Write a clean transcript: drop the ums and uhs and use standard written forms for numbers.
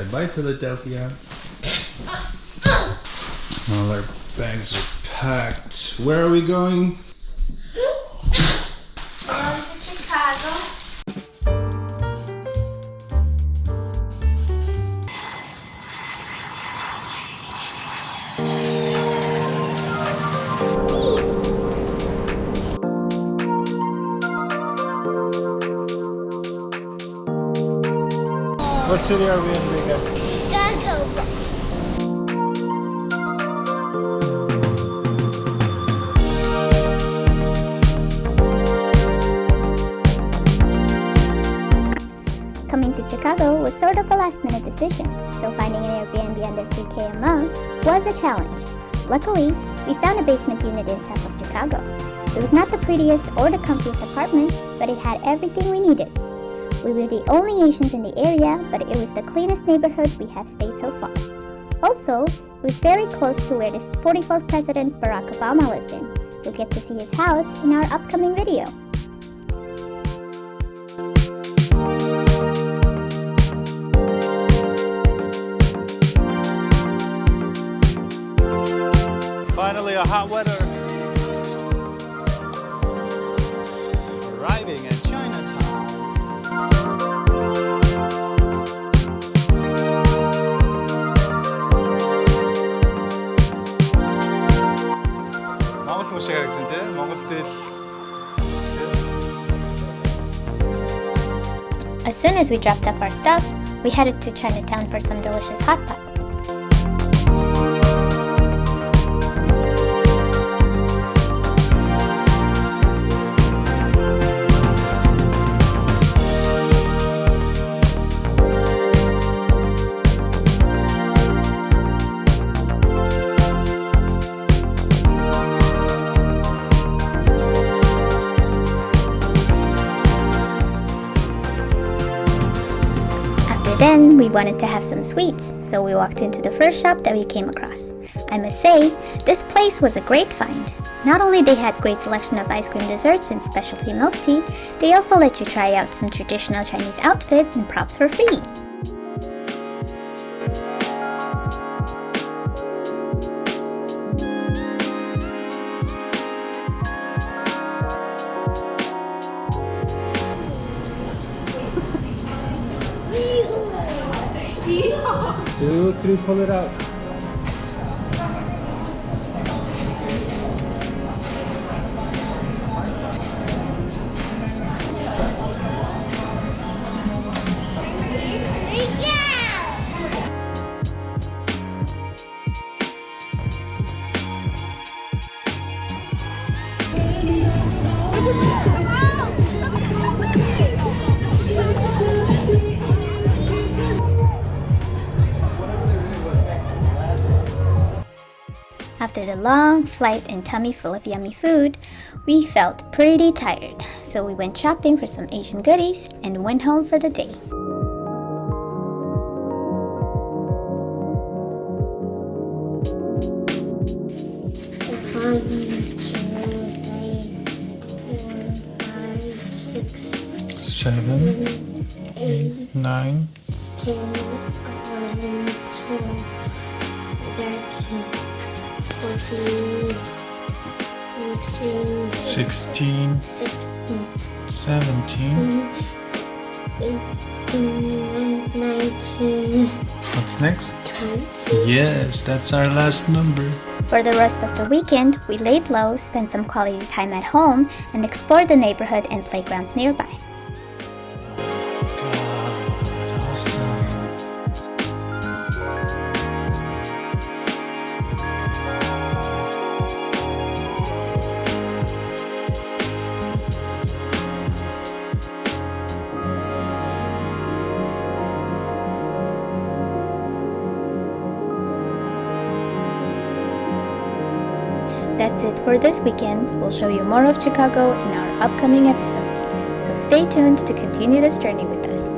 Bye-bye, Philadelphia. All our bags are packed. Where are we going? Going to Chicago. What city are we in, Vika? Chicago. Coming to Chicago was sort of a last-minute decision, so finding an Airbnb under $3K a month was a challenge. Luckily, we found a basement unit in south of Chicago. It was not the prettiest or the comfiest apartment, but it had everything we needed. We were the only Asians in the area, but it was the cleanest neighborhood we have stayed so far. Also, it was very close to where the 44th President Barack Obama lives in. You'll get to see his house in our upcoming video. Finally, a hot weather. Arriving at Chinatown. As soon as we dropped off our stuff, we headed to Chinatown for some delicious hot pot. Then we wanted to have some sweets, so we walked into the first shop that we came across. I must say, this place was a great find. Not only they had great selection of ice cream desserts and specialty milk tea, they also let you try out some traditional Chinese outfit and props for free. Two, three, pull it out. After the long flight and tummy full of yummy food, we felt pretty tired, so we went shopping for some Asian goodies and went home for the day. One, two, three, 4, 5, 6, 7, 8, 9, 10, 11, 12, 13, 14, 15, 16, 17. 18, 19. What's next? 20. Yes, that's our last number. For the rest of the weekend, we laid low, spent some quality time at home, and explored the neighborhood and playgrounds nearby. God, awesome. That's it for this weekend. We'll show you more of Chicago in our upcoming episodes, so stay tuned to continue this journey with us.